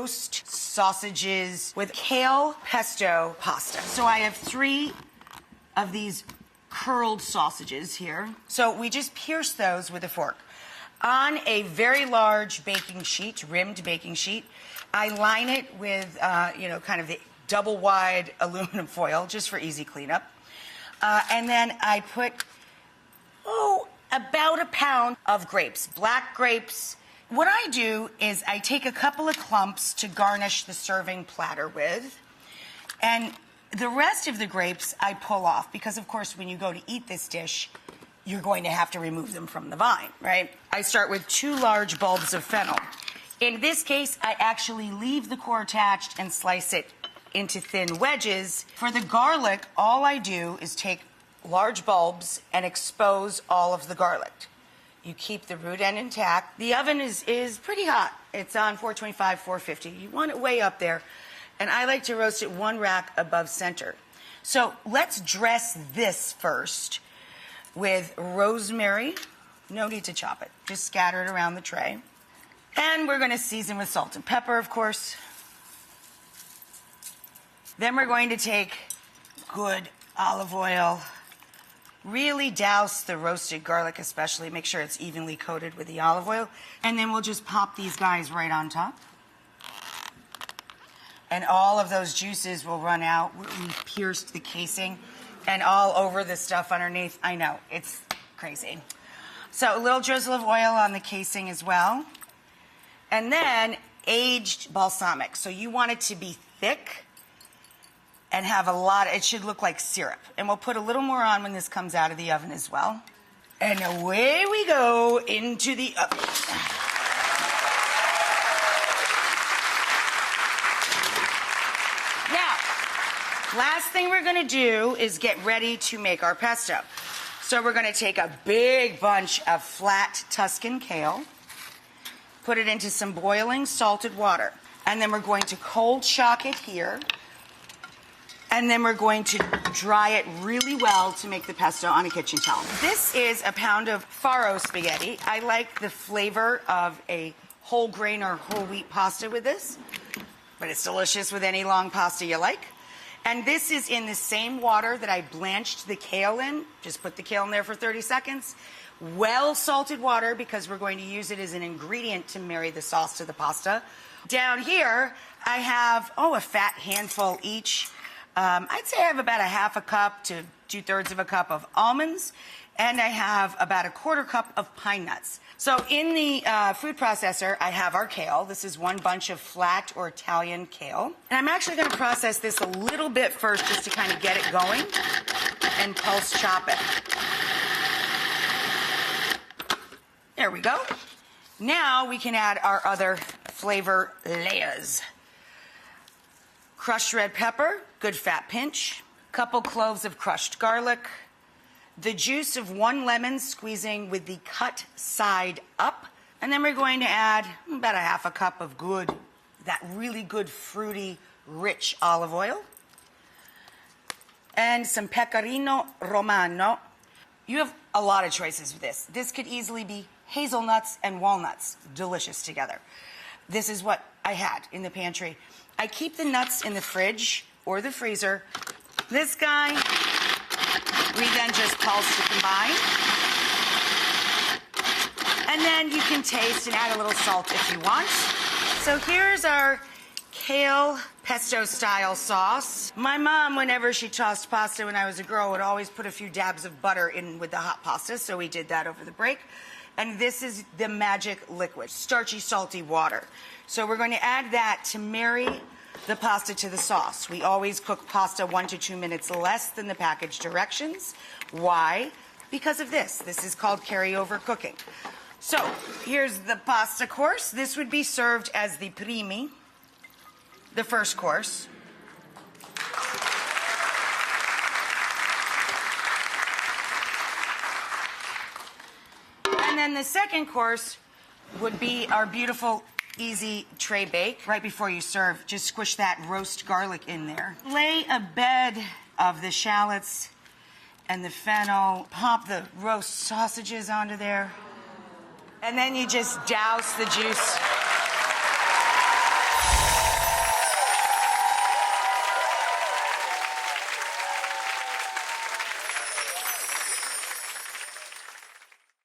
roast sausages with kale pesto pasta. So I have 3 of these curled sausages here. So we just pierce those with a fork. On a very large baking sheet, rimmed baking sheet, I line it with, kind of the double wide aluminum foil, just for easy cleanup. And then I put, about a pound of grapes, black grapes. What I do is I take a couple of clumps to garnish the serving platter with. And the rest of the grapes I pull off because, of course, when you go to eat this dish, you're going to have to remove them from the vine, right? I start with 2 large bulbs of fennel. In this case, I actually leave the core attached and slice it into thin wedges. For the garlic, all I do is take large bulbs and expose all of the garlic. You keep the root end intact. The oven is pretty hot. It's on 425, 450. You want it way up there. And I like to roast it 1 rack above center. So let's dress this first with rosemary. No need to chop it. Just scatter it around the tray. And we're going to season with salt and pepper, of course. Then we're going to take good olive oil. Really douse the roasted garlic especially. Make sure it's evenly coated with the olive oil. And then we'll just pop these guys right on top. And all of those juices will run out. We've pierced the casing and all over the stuff underneath. I know, it's crazy. So a little drizzle of oil on the casing as well. And then aged balsamic. So you want it to be thick and have a lot, it should look like syrup. And we'll put a little more on when this comes out of the oven as well. And away we go into the oven. Now, last thing we're gonna do is get ready to make our pesto. So we're gonna take a big bunch of flat Tuscan kale, put it into some boiling salted water, and then we're going to cold shock it here. And then we're going to dry it really well to make the pesto on a kitchen towel. This is a pound of farro spaghetti. I like the flavor of a whole grain or whole wheat pasta with this, but it's delicious with any long pasta you like. And this is in the same water that I blanched the kale in. Just put the kale in there for 30 seconds. Well salted water because we're going to use it as an ingredient to marry the sauce to the pasta. Down here, I have, a fat handful each. I'd say I have about a 1/2 cup to 2/3 of a cup of almonds, and I have about a 1/4 cup of pine nuts. So in the food processor, I have our kale. This is 1 bunch of flat or Italian kale. And I'm actually going to process this a little bit first just to kind of get it going and pulse chop it. There we go. Now we can add our other flavor layers. Crushed red pepper, good fat pinch, couple cloves of crushed garlic, the juice of 1 lemon squeezing with the cut side up, and then we're going to add about a 1/2 cup of that really good fruity, rich olive oil, and some pecorino romano. You have a lot of choices with this. This could easily be hazelnuts and walnuts, delicious together. This is what I had in the pantry. I keep the nuts in the fridge or the freezer. This guy, we then just pulse to combine. And then you can taste and add a little salt if you want. So here's our kale pesto style sauce. My mom, whenever she tossed pasta when I was a girl, would always put a few dabs of butter in with the hot pasta, so we did that over the break. And this is the magic liquid, starchy, salty water. So we're going to add that to marry the pasta to the sauce. We always cook pasta 1 to 2 minutes less than the package directions. Why? Because of this. This is called carryover cooking. So here's the pasta course. This would be served as the primi, the first course. And then the second course would be our beautiful, easy tray bake. Right before you serve, just squish that roast garlic in there. Lay a bed of the shallots and the fennel. Pop the roast sausages onto there. And then you just douse the juice